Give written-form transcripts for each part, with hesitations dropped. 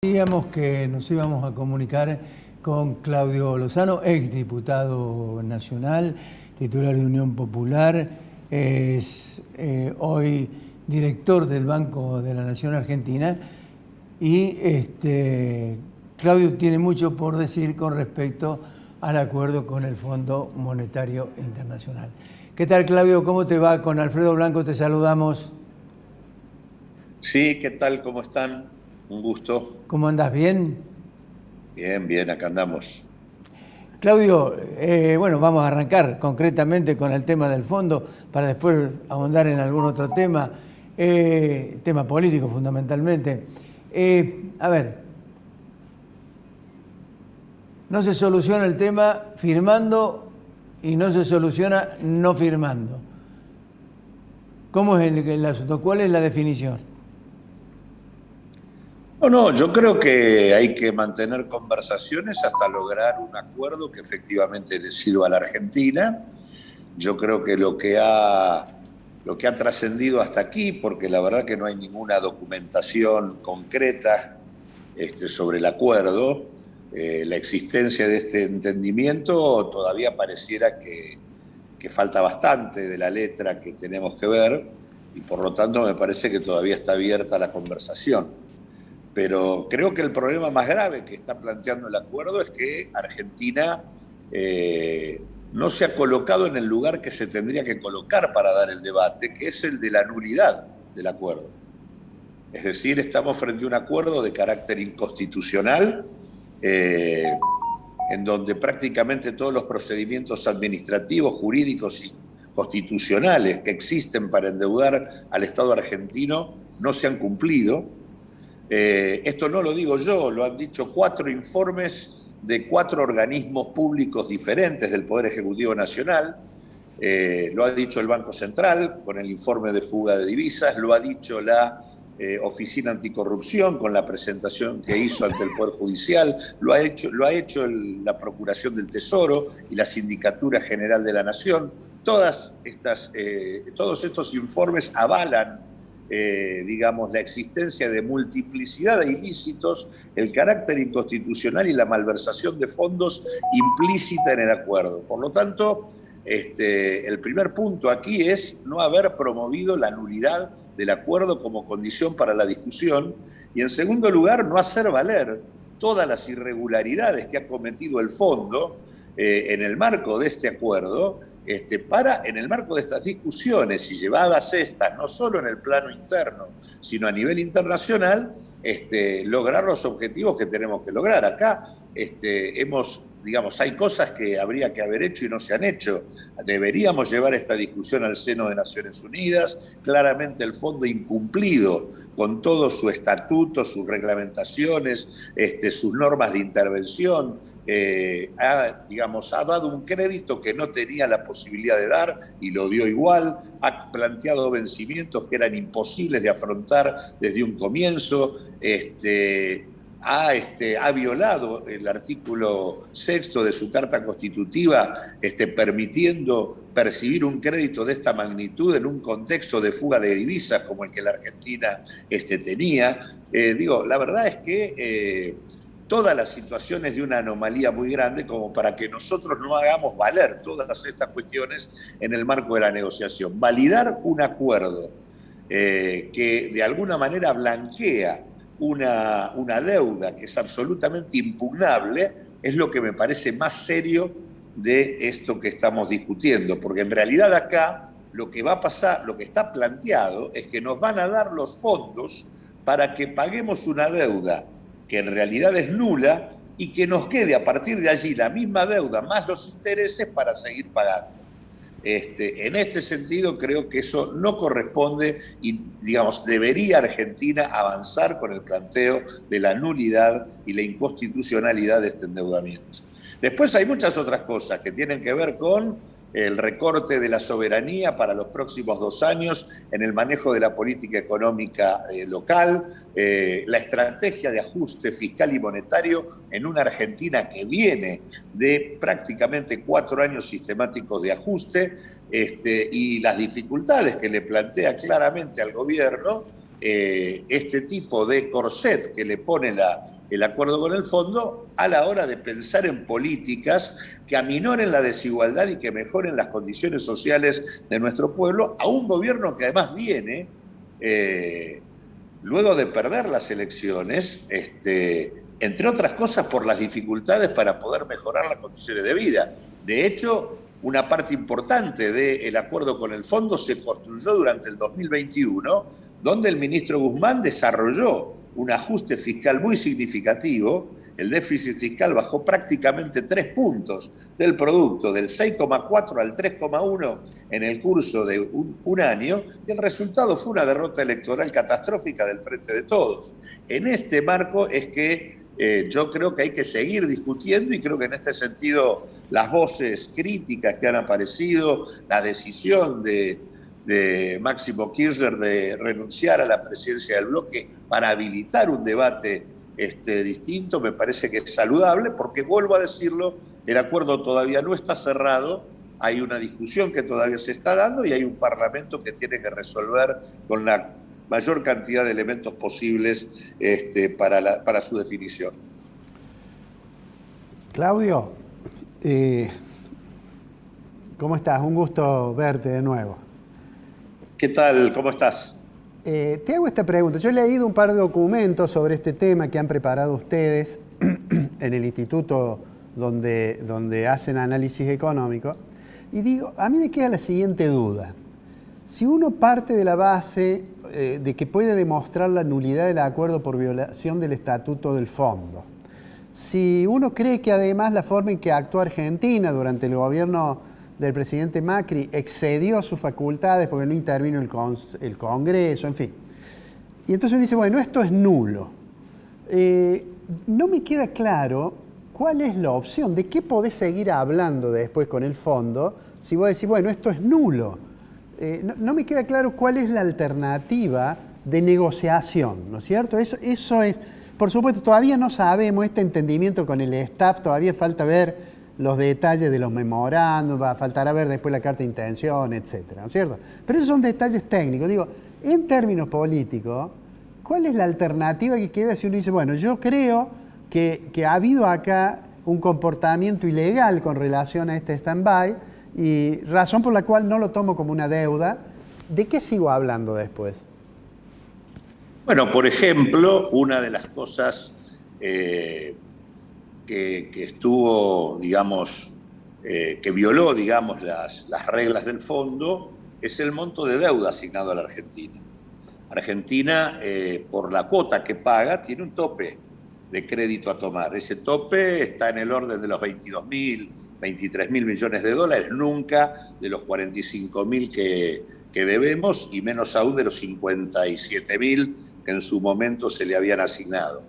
Decíamos que nos íbamos a comunicar con Claudio Lozano, exdiputado nacional, titular de Unión Popular, es hoy director del Banco de la Nación Argentina y Claudio tiene mucho por decir con respecto al acuerdo con el Fondo Monetario Internacional. ¿Qué tal, Claudio? ¿Cómo te va? Con Alfredo Blanco te saludamos. Sí, ¿qué tal? ¿Cómo están? Un gusto. ¿Cómo andás? ¿Bien? Bien, bien, acá andamos. Claudio, bueno, vamos a arrancar concretamente con el tema del fondo para después ahondar en algún otro tema, tema político fundamentalmente. A ver, no se soluciona el tema firmando y no se soluciona no firmando. ¿Cómo es el asunto? ¿Cuál es la definición? No, yo creo que hay que mantener conversaciones hasta lograr un acuerdo que efectivamente le sirva a la Argentina. Yo creo que lo que ha trascendido hasta aquí, porque la verdad que no hay ninguna documentación concreta sobre el acuerdo, la existencia de este entendimiento todavía pareciera que falta bastante de la letra que tenemos que ver y por lo tanto me parece que todavía está abierta la conversación. Pero creo que el problema más grave que está planteando el acuerdo es que Argentina no se ha colocado en el lugar que se tendría que colocar para dar el debate, que es el de la nulidad del acuerdo. Es decir, estamos frente a un acuerdo de carácter inconstitucional, en donde prácticamente todos los procedimientos administrativos, jurídicos y constitucionales que existen para endeudar al Estado argentino no se han cumplido. Esto no lo digo yo, lo han dicho 4 informes de 4 organismos públicos diferentes del Poder Ejecutivo Nacional, lo ha dicho el Banco Central con el informe de fuga de divisas, lo ha dicho la Oficina Anticorrupción con la presentación que hizo ante el Poder Judicial, lo ha hecho la Procuración del Tesoro y la Sindicatura General de la Nación. Todos estos informes avalan digamos, la existencia de multiplicidad de ilícitos, el carácter inconstitucional y la malversación de fondos implícita en el acuerdo. Por lo tanto, el primer punto aquí es no haber promovido la nulidad del acuerdo como condición para la discusión y, en segundo lugar, no hacer valer todas las irregularidades que ha cometido el fondo en el marco de este acuerdo, en el marco de estas discusiones y llevadas estas, no solo en el plano interno, sino a nivel internacional, lograr los objetivos que tenemos que lograr. Acá hay cosas que habría que haber hecho y no se han hecho. Deberíamos llevar esta discusión al seno de Naciones Unidas. Claramente el fondo incumplido con todo su estatuto, sus reglamentaciones, sus normas de intervención, ha dado un crédito que no tenía la posibilidad de dar y lo dio igual, ha planteado vencimientos que eran imposibles de afrontar desde un comienzo, ha violado el artículo 6 de su Carta Constitutiva, permitiendo percibir un crédito de esta magnitud en un contexto de fuga de divisas como el que la Argentina tenía. La verdad es que toda la situación es de una anomalía muy grande como para que nosotros no hagamos valer todas estas cuestiones en el marco de la negociación. Validar un acuerdo que de alguna manera blanquea una deuda que es absolutamente impugnable es lo que me parece más serio de esto que estamos discutiendo, porque en realidad acá lo que va a pasar, lo que está planteado es que nos van a dar los fondos para que paguemos una deuda que en realidad es nula y que nos quede a partir de allí la misma deuda más los intereses para seguir pagando. En este sentido creo que eso no corresponde y, debería Argentina avanzar con el planteo de la nulidad y la inconstitucionalidad de este endeudamiento. Después hay muchas otras cosas que tienen que ver con el recorte de la soberanía para los próximos 2 años en el manejo de la política económica local, la estrategia de ajuste fiscal y monetario en una Argentina que viene de prácticamente 4 años sistemáticos de ajuste, y las dificultades que le plantea claramente al gobierno este tipo de corset que le pone el acuerdo con el fondo a la hora de pensar en políticas que aminoren la desigualdad y que mejoren las condiciones sociales de nuestro pueblo, a un gobierno que además viene, luego de perder las elecciones, entre otras cosas por las dificultades para poder mejorar las condiciones de vida. De hecho, una parte importante del acuerdo con el fondo se construyó durante el 2021, donde el ministro Guzmán desarrolló un ajuste fiscal muy significativo. El déficit fiscal bajó prácticamente 3 puntos del producto, del 6,4 al 3,1 en el curso de un año, y el resultado fue una derrota electoral catastrófica del Frente de Todos. En este marco es que yo creo que hay que seguir discutiendo, y creo que en este sentido las voces críticas que han aparecido, la decisión de Máximo Kirchner de renunciar a la presidencia del bloque para habilitar un debate distinto, me parece que es saludable, porque vuelvo a decirlo, el acuerdo todavía no está cerrado, hay una discusión que todavía se está dando y hay un Parlamento que tiene que resolver con la mayor cantidad de elementos posibles para su definición. Claudio, ¿cómo estás? Un gusto verte de nuevo. ¿Qué tal? ¿Cómo estás? Te hago esta pregunta. Yo he leído un par de documentos sobre este tema que han preparado ustedes en el instituto donde hacen análisis económico, y digo, a mí me queda la siguiente duda. Si uno parte de la base de que puede demostrar la nulidad del acuerdo por violación del estatuto del fondo, si uno cree que además la forma en que actuó Argentina durante el gobierno del presidente Macri excedió sus facultades porque no intervino el Congreso, en fin. Y entonces uno dice, bueno, esto es nulo. No me queda claro cuál es la opción, de qué podés seguir hablando después con el fondo si vos decís, bueno, esto es nulo. No me queda claro cuál es la alternativa de negociación, ¿no es cierto? Eso es, por supuesto, todavía no sabemos este entendimiento con el staff, todavía falta ver los detalles de los memorándum, va a faltar ver después la carta de intención, etcétera, ¿no es cierto? Pero esos son detalles técnicos. Digo, en términos políticos, ¿cuál es la alternativa que queda si uno dice, bueno, yo creo que ha habido acá un comportamiento ilegal con relación a este stand-by, y razón por la cual no lo tomo como una deuda? ¿De qué sigo hablando después? Bueno, por ejemplo, una de las cosas que estuvo, digamos, que violó, digamos, las reglas del fondo, es el monto de deuda asignado a la Argentina. Argentina, por la cuota que paga, tiene un tope de crédito a tomar. Ese tope está en el orden de los 22.000, 23.000 millones de dólares, nunca de los 45.000 que debemos, y menos aún de los 57.000 que en su momento se le habían asignado.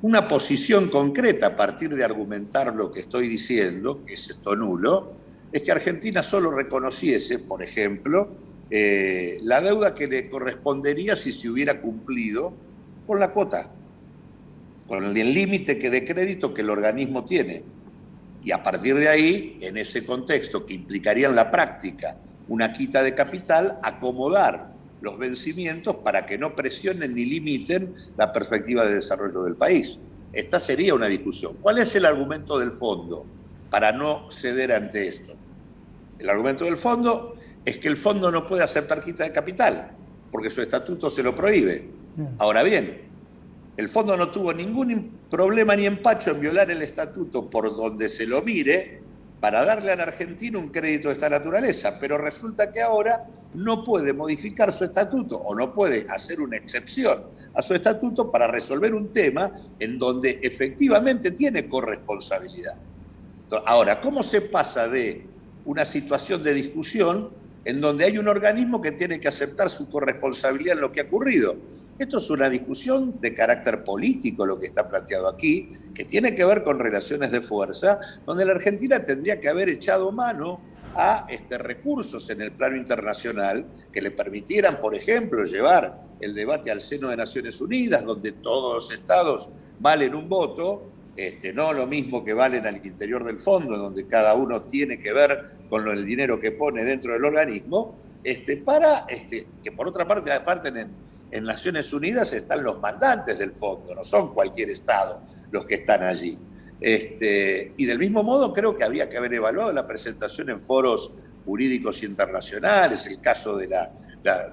Una posición concreta a partir de argumentar lo que estoy diciendo, que es esto nulo, es que Argentina solo reconociese, por ejemplo, la deuda que le correspondería si se hubiera cumplido con la cuota, con el límite de crédito que el organismo tiene. Y a partir de ahí, en ese contexto que implicaría en la práctica una quita de capital, acomodar los vencimientos para que no presionen ni limiten la perspectiva de desarrollo del país. Esta sería una discusión. ¿Cuál es el argumento del fondo para no ceder ante esto? El argumento del fondo es que el fondo no puede aceptar quita de capital, porque su estatuto se lo prohíbe. Ahora bien, el fondo no tuvo ningún problema ni empacho en violar el estatuto por donde se lo mire para darle a la Argentina un crédito de esta naturaleza, pero resulta que ahora no puede modificar su estatuto o no puede hacer una excepción a su estatuto para resolver un tema en donde efectivamente tiene corresponsabilidad. Ahora, ¿cómo se pasa de una situación de discusión en donde hay un organismo que tiene que aceptar su corresponsabilidad en lo que ha ocurrido? Esto es una discusión de carácter político, lo que está planteado aquí, que tiene que ver con relaciones de fuerza, donde la Argentina tendría que haber echado mano a recursos en el plano internacional que le permitieran, por ejemplo, llevar el debate al seno de Naciones Unidas, donde todos los estados valen un voto, no lo mismo que valen al interior del fondo, donde cada uno tiene que ver con el dinero que pone dentro del organismo, para que por otra parte aparten en Naciones Unidas están los mandantes del fondo, no son cualquier Estado los que están allí. Y del mismo modo creo que había que haber evaluado la presentación en foros jurídicos internacionales, el caso de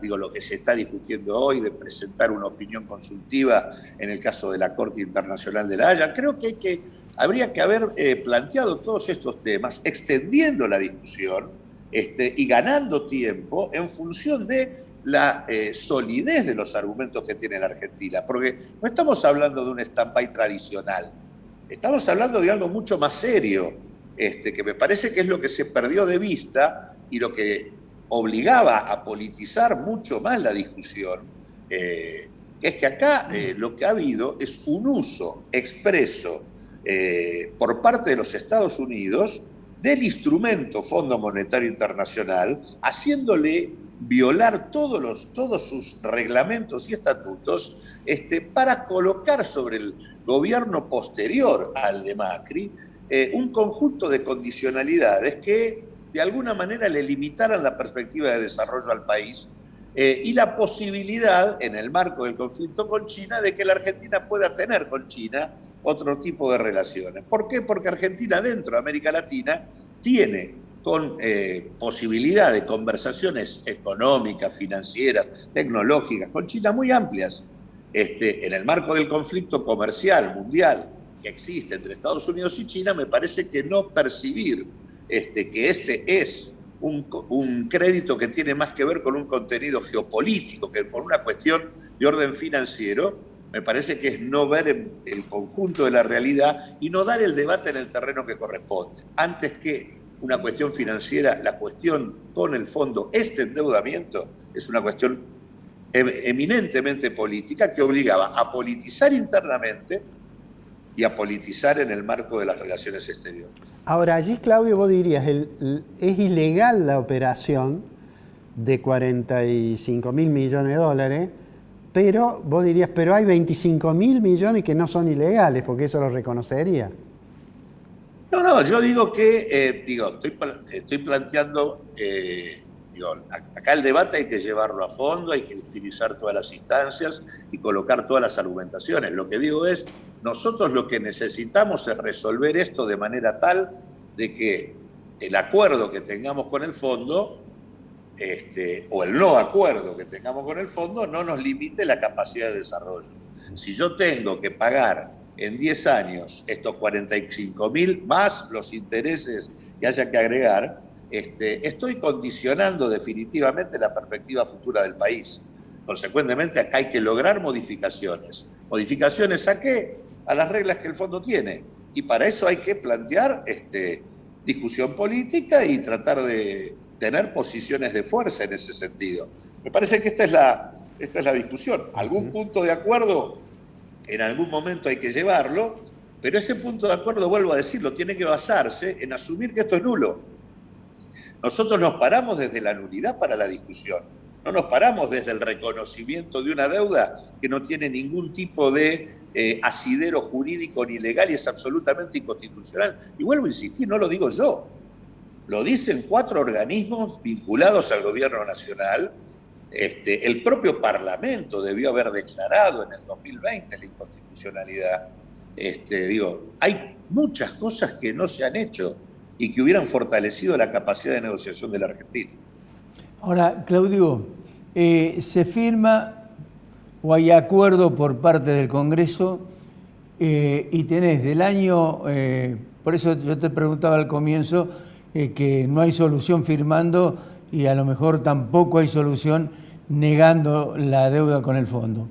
lo que se está discutiendo hoy, de presentar una opinión consultiva en el caso de la Corte Internacional de La Haya. Creo que habría que haber planteado todos estos temas, extendiendo la discusión y ganando tiempo en función de la solidez de los argumentos que tiene la Argentina, porque no estamos hablando de un stand-by tradicional, estamos hablando de algo mucho más serio, que me parece que es lo que se perdió de vista y lo que obligaba a politizar mucho más la discusión, que es que acá lo que ha habido es un uso expreso por parte de los Estados Unidos del instrumento Fondo Monetario Internacional, haciéndole violar todos sus reglamentos y estatutos para colocar sobre el gobierno posterior al de Macri un conjunto de condicionalidades que de alguna manera le limitaran la perspectiva de desarrollo al país y la posibilidad, en el marco del conflicto con China, de que la Argentina pueda tener con China otro tipo de relaciones. ¿Por qué? Porque Argentina, dentro de América Latina, tiene con posibilidad de conversaciones económicas, financieras, tecnológicas, con China muy amplias. En el marco del conflicto comercial mundial que existe entre Estados Unidos y China, me parece que no percibir que es un crédito que tiene más que ver con un contenido geopolítico que por una cuestión de orden financiero, me parece que es no ver el conjunto de la realidad y no dar el debate en el terreno que corresponde. Antes que una cuestión financiera, la cuestión con el fondo, endeudamiento, es una cuestión eminentemente política que obligaba a politizar internamente y a politizar en el marco de las relaciones exteriores. Ahora, allí, Claudio, vos dirías, es ilegal la operación de 45.000 millones de dólares, pero vos dirías, pero hay 25.000 millones que no son ilegales, porque eso lo reconocería. No, yo digo que, estoy planteando, acá el debate hay que llevarlo a fondo, hay que utilizar todas las instancias y colocar todas las argumentaciones. Lo que digo es, nosotros lo que necesitamos es resolver esto de manera tal de que el acuerdo que tengamos con el fondo, o el no acuerdo que tengamos con el fondo, no nos limite la capacidad de desarrollo. Si yo tengo que pagar en 10 años estos 45.000 más los intereses que haya que agregar, estoy condicionando definitivamente la perspectiva futura del país. Consecuentemente, acá hay que lograr modificaciones. ¿Modificaciones a qué? A las reglas que el fondo tiene. Y para eso hay que plantear discusión política y tratar de tener posiciones de fuerza en ese sentido. Me parece que esta es la discusión. Algún punto de acuerdo en algún momento hay que llevarlo, pero ese punto de acuerdo, vuelvo a decirlo, tiene que basarse en asumir que esto es nulo. Nosotros nos paramos desde la nulidad para la discusión, no nos paramos desde el reconocimiento de una deuda que no tiene ningún tipo de asidero jurídico ni legal y es absolutamente inconstitucional. Y vuelvo a insistir, no lo digo yo, lo dicen 4 organismos vinculados al gobierno nacional. El propio Parlamento debió haber declarado en el 2020 la inconstitucionalidad. Hay muchas cosas que no se han hecho y que hubieran fortalecido la capacidad de negociación de la Argentina. Ahora, Claudio, se firma o hay acuerdo por parte del Congreso y tenés del año, por eso yo te preguntaba al comienzo que no hay solución firmando y a lo mejor tampoco hay solución negando la deuda con el fondo.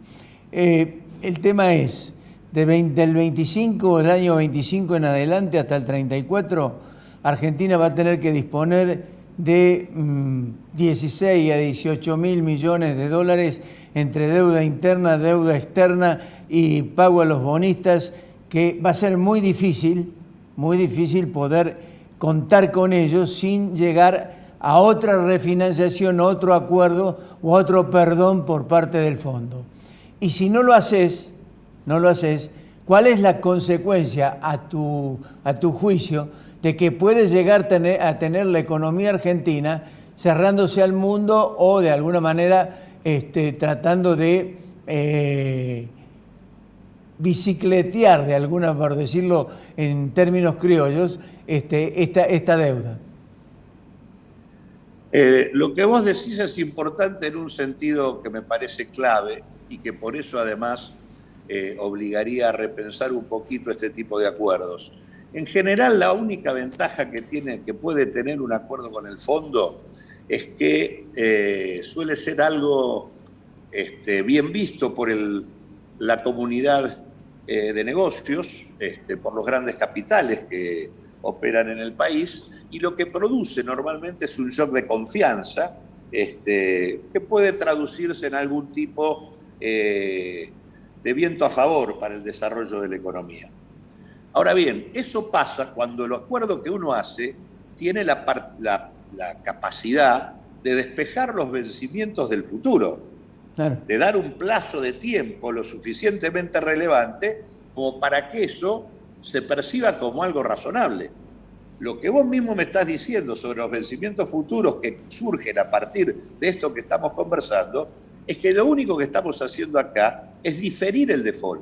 El tema es, del 25, el año 25 en adelante hasta el 34, Argentina va a tener que disponer de 16 a 18 mil millones de dólares entre deuda interna, deuda externa y pago a los bonistas, que va a ser muy difícil poder contar con ellos sin llegar a otra refinanciación, otro acuerdo o otro perdón por parte del fondo. Y si no lo haces, ¿cuál es la consecuencia a tu juicio de que puede llegar a tener la economía argentina cerrándose al mundo o de alguna manera tratando de bicicletear de alguna, por decirlo en términos criollos, esta deuda. Lo que vos decís es importante en un sentido que me parece clave y que por eso además obligaría a repensar un poquito este tipo de acuerdos. En general, la única ventaja que puede tener un acuerdo con el fondo es que suele ser algo bien visto por la comunidad de negocios, por los grandes capitales que operan en el país, y lo que produce normalmente es un shock de confianza que puede traducirse en algún tipo de viento a favor para el desarrollo de la economía. Ahora bien, eso pasa cuando el acuerdo que uno hace tiene la capacidad de despejar los vencimientos del futuro, claro, de dar un plazo de tiempo lo suficientemente relevante como para que eso se perciba como algo razonable. Lo que vos mismo me estás diciendo sobre los vencimientos futuros que surgen a partir de esto que estamos conversando, es que lo único que estamos haciendo acá es diferir el default.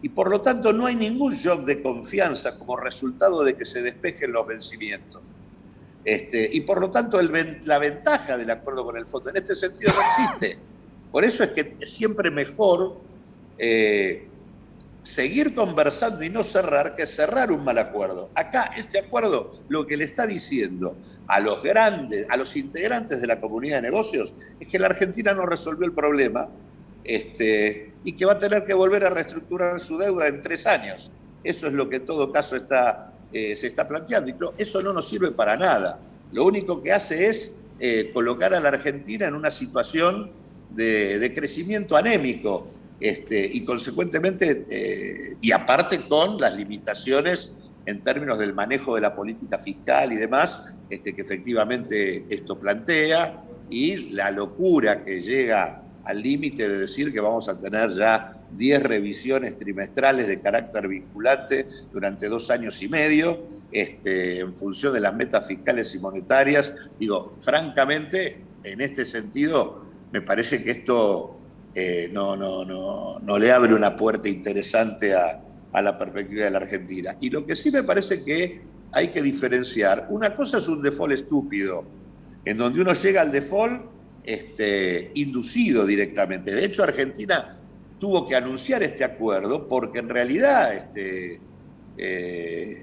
Y por lo tanto no hay ningún shock de confianza como resultado de que se despejen los vencimientos. Y por lo tanto la ventaja del acuerdo con el fondo en este sentido no existe. Por eso es que es siempre mejor seguir conversando y no cerrar que cerrar un mal acuerdo. Acá este acuerdo lo que le está diciendo a los integrantes de la comunidad de negocios es que la Argentina no resolvió el problema y que va a tener que volver a reestructurar su deuda en 3 años. Eso es lo que en todo caso se está planteando. Y eso no nos sirve para nada. Lo único que hace es colocar a la Argentina en una situación de crecimiento anémico y consecuentemente, y aparte con las limitaciones en términos del manejo de la política fiscal y demás, que efectivamente esto plantea, y la locura que llega al límite de decir que vamos a tener ya 10 revisiones trimestrales de carácter vinculante durante 2 años y medio, en función de las metas fiscales y monetarias. Digo, francamente, en este sentido, me parece que esto no le abre una puerta interesante a la perspectiva de la Argentina. Y lo que sí me parece que hay que diferenciar, una cosa es un default estúpido, en donde uno llega al default inducido directamente. De hecho, Argentina tuvo que anunciar este acuerdo porque en realidad,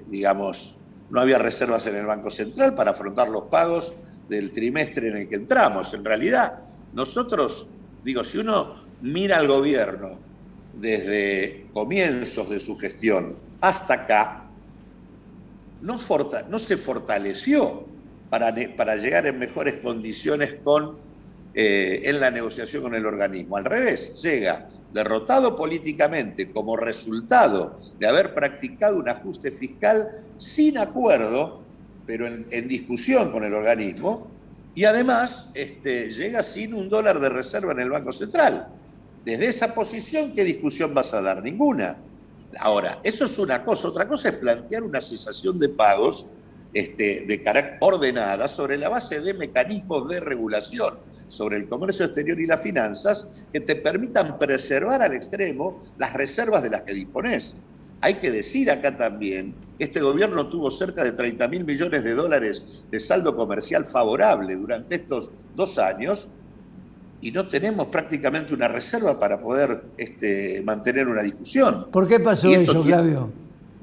digamos, no había reservas en el Banco Central para afrontar los pagos del trimestre en el que entramos. En realidad, nosotros, digo, si uno mira al gobierno desde comienzos de su gestión hasta acá, no se fortaleció para llegar en mejores condiciones en la negociación con el organismo. Al revés, llega derrotado políticamente como resultado de haber practicado un ajuste fiscal sin acuerdo, pero en discusión con el organismo, y además llega sin $1 de reserva en el Banco Central. Desde esa posición, ¿qué discusión vas a dar? Ninguna. Ahora, eso es una cosa. Otra cosa es plantear una cesación de pagos de carácter ordenada sobre la base de mecanismos de regulación sobre el comercio exterior y las finanzas que te permitan preservar al extremo las reservas de las que disponés. Hay que decir acá también que este gobierno tuvo cerca de $30.000 millones de saldo comercial favorable durante estos 2 años y no tenemos prácticamente una reserva para poder mantener una discusión. ¿Por qué pasó eso, Claudio?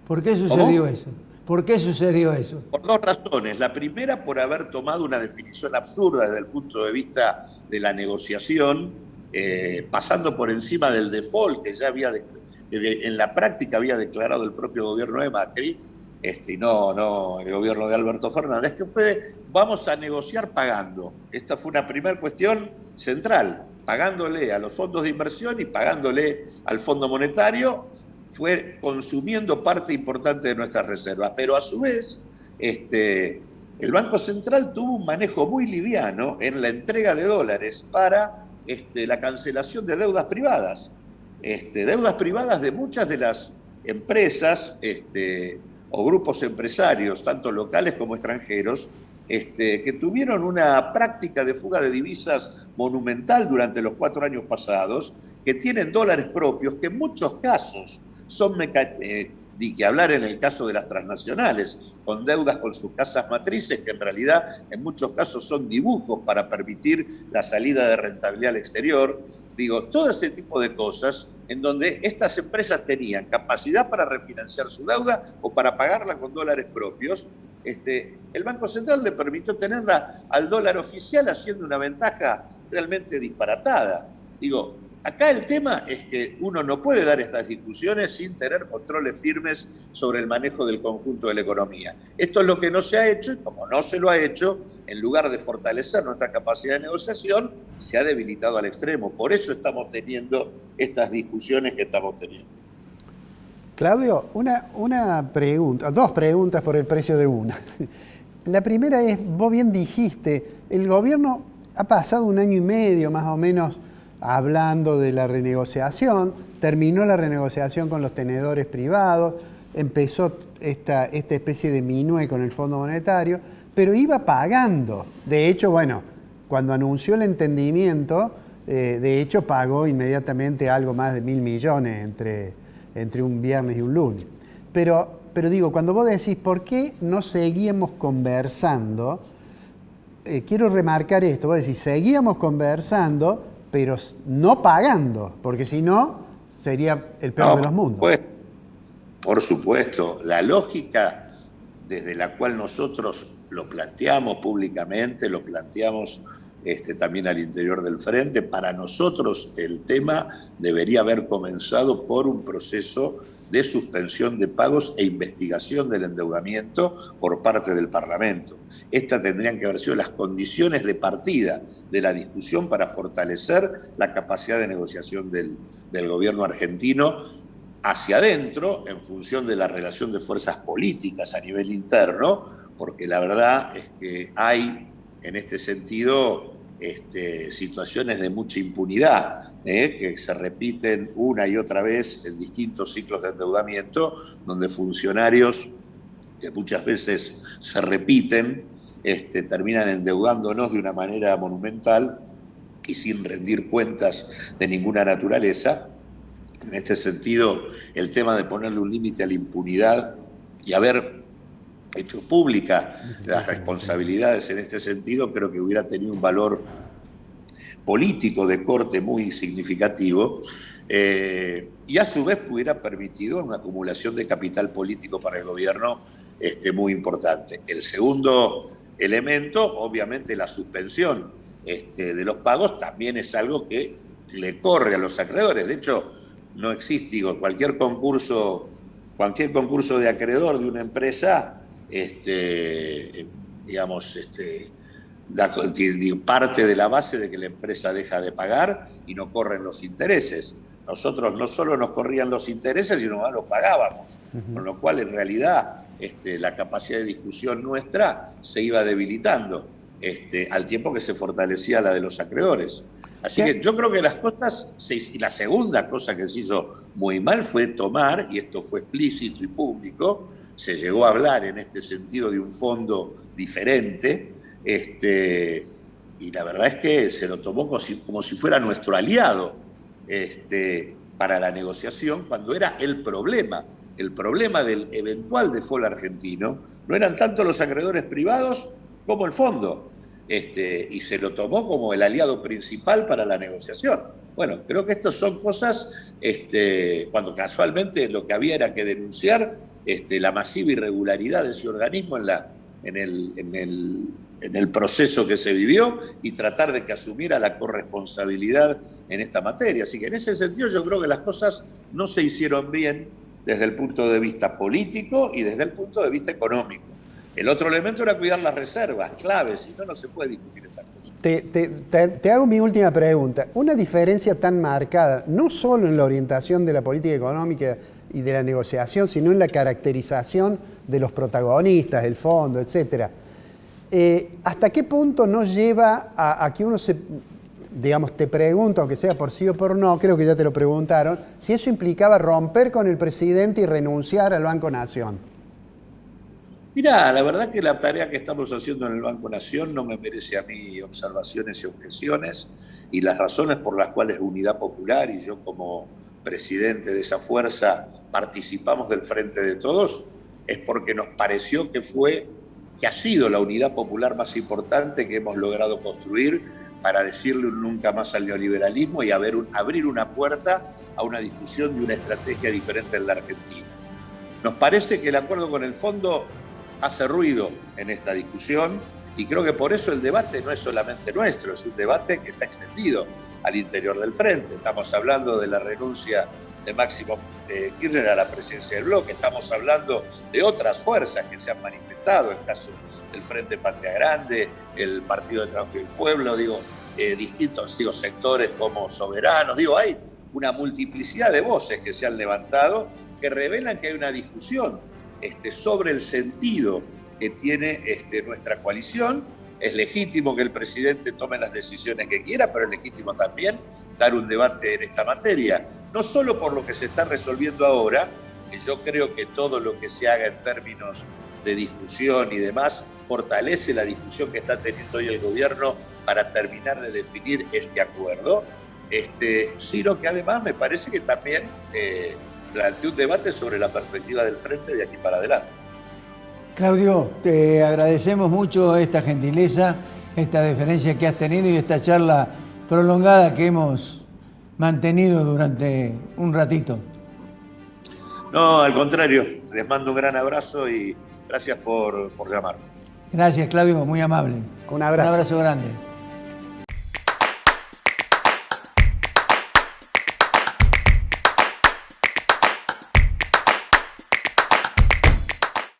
¿Por qué sucedió eso? ¿Por qué sucedió eso? Por 2 razones. La primera, por haber tomado una definición absurda desde el punto de vista de la negociación, pasando por encima del default que ya en la práctica había declarado el propio gobierno de Macri, no el gobierno de Alberto Fernández, que fue: vamos a negociar pagando. Esta fue una primera cuestión central, pagándole a los fondos de inversión y pagándole al Fondo Monetario, fue consumiendo parte importante de nuestras reservas. Pero a su vez, el Banco Central tuvo un manejo muy liviano en la entrega de dólares para la cancelación de deudas privadas. Deudas privadas de muchas de las empresas o grupos empresarios, tanto locales como extranjeros, que tuvieron una práctica de fuga de divisas monumental durante los 4 años pasados, que tienen dólares propios, que en muchos casos son y que hablar en el caso de las transnacionales, con deudas con sus casas matrices, que en realidad en muchos casos son dibujos para permitir la salida de rentabilidad al exterior. Digo, todo ese tipo de cosas en donde estas empresas tenían capacidad para refinanciar su deuda o para pagarla con dólares propios. El Banco Central le permitió tenerla al dólar oficial, haciendo una ventaja realmente disparatada. Digo, acá el tema es que uno no puede dar estas discusiones sin tener controles firmes sobre el manejo del conjunto de la economía. Esto es lo que no se ha hecho, y como no se lo ha hecho, en lugar de fortalecer nuestra capacidad de negociación, se ha debilitado al extremo. Por eso estamos teniendo estas discusiones que estamos teniendo. Claudio, una pregunta, 2 preguntas por el precio de una. La primera es, vos bien dijiste, el gobierno ha pasado 1 año y medio más o menos hablando de la renegociación, terminó la renegociación con los tenedores privados, empezó esta especie de minué con el Fondo Monetario, pero iba pagando. De hecho, bueno, cuando anunció el entendimiento, de hecho pagó inmediatamente algo más de 1.000 millones entre un viernes y un lunes. Pero digo, cuando vos decís, ¿por qué no seguíamos conversando? Quiero remarcar esto, vos decís, seguíamos conversando, pero no pagando, porque si no, sería el peor de los mundos. Pues, por supuesto, la lógica desde la cual nosotros lo planteamos públicamente, lo planteamos también al interior del Frente, para nosotros el tema debería haber comenzado por un proceso de suspensión de pagos e investigación del endeudamiento por parte del Parlamento. Estas tendrían que haber sido las condiciones de partida de la discusión para fortalecer la capacidad de negociación del gobierno argentino hacia adentro, en función de la relación de fuerzas políticas a nivel interno, porque la verdad es que hay, en este sentido, situaciones de mucha impunidad, que se repiten una y otra vez en distintos ciclos de endeudamiento, donde funcionarios que muchas veces se repiten, terminan endeudándonos de una manera monumental y sin rendir cuentas de ninguna naturaleza. En este sentido, el tema de ponerle un límite a la impunidad y haber hecho pública las responsabilidades en este sentido, creo que hubiera tenido un valor político de corte muy significativo, y a su vez hubiera permitido una acumulación de capital político para el gobierno muy importante. El segundo elemento, obviamente la suspensión de los pagos, también es algo que le corre a los acreedores. De hecho, no existe, cualquier concurso de acreedor de una empresa, parte de la base de que la empresa deja de pagar y no corren los intereses. Nosotros no solo nos corrían los intereses, sino que los pagábamos, con lo cual en realidad la capacidad de discusión nuestra se iba debilitando, al tiempo que se fortalecía la de los acreedores. Así que yo creo que las cosas, y la segunda cosa que se hizo muy mal fue tomar, y esto fue explícito y público, se llegó a hablar en este sentido de un fondo diferente, y la verdad es que se lo tomó como si fuera nuestro aliado para la negociación, cuando era el problema del eventual default argentino, no eran tanto los acreedores privados como el fondo, y se lo tomó como el aliado principal para la negociación. Bueno, creo que estas son cosas, cuando casualmente lo que había era que denunciar la masiva irregularidad de ese organismo en el proceso que se vivió y tratar de que asumiera la corresponsabilidad en esta materia. Así que en ese sentido yo creo que las cosas no se hicieron bien desde el punto de vista político y desde el punto de vista económico. El otro elemento era cuidar las reservas, claves, si no, no se puede discutir estas cosas. Te hago mi última pregunta. Una diferencia tan marcada, no solo en la orientación de la política económica y de la negociación, sino en la caracterización de los protagonistas, el fondo, etcétera. ¿Hasta qué punto nos lleva a que uno te pregunta, aunque sea por sí o por no, creo que ya te lo preguntaron, si eso implicaba romper con el presidente y renunciar al Banco Nación? Mirá, la verdad que la tarea que estamos haciendo en el Banco Nación no me merece a mí observaciones y objeciones, y las razones por las cuales Unidad Popular y yo como presidente de esa fuerza participamos del Frente de Todos es porque nos pareció que ha sido la unidad popular más importante que hemos logrado construir para decirle un nunca más al neoliberalismo y abrir una puerta a una discusión de una estrategia diferente en la Argentina. Nos parece que el acuerdo con el fondo hace ruido en esta discusión y creo que por eso el debate no es solamente nuestro, es un debate que está extendido al interior del Frente. Estamos hablando de la renuncia de Máximo Kirchner a la presidencia del bloque, estamos hablando de otras fuerzas que se han manifestado, el caso del Frente Patria Grande, el Partido de Trabajo del Pueblo, distintos sectores como soberanos, hay una multiplicidad de voces que se han levantado que revelan que hay una discusión sobre el sentido que tiene nuestra coalición. Es legítimo que el presidente tome las decisiones que quiera, pero es legítimo también dar un debate en esta materia. No solo por lo que se está resolviendo ahora, que yo creo que todo lo que se haga en términos de discusión y demás fortalece la discusión que está teniendo hoy el gobierno para terminar de definir este acuerdo, sino que además me parece que también plantea un debate sobre la perspectiva del Frente de aquí para adelante. Claudio, te agradecemos mucho esta gentileza, esta deferencia que has tenido y esta charla prolongada que hemos mantenido durante un ratito. No, al contrario, les mando un gran abrazo y gracias por llamar. Gracias, Claudio, muy amable. Un abrazo. Un abrazo grande.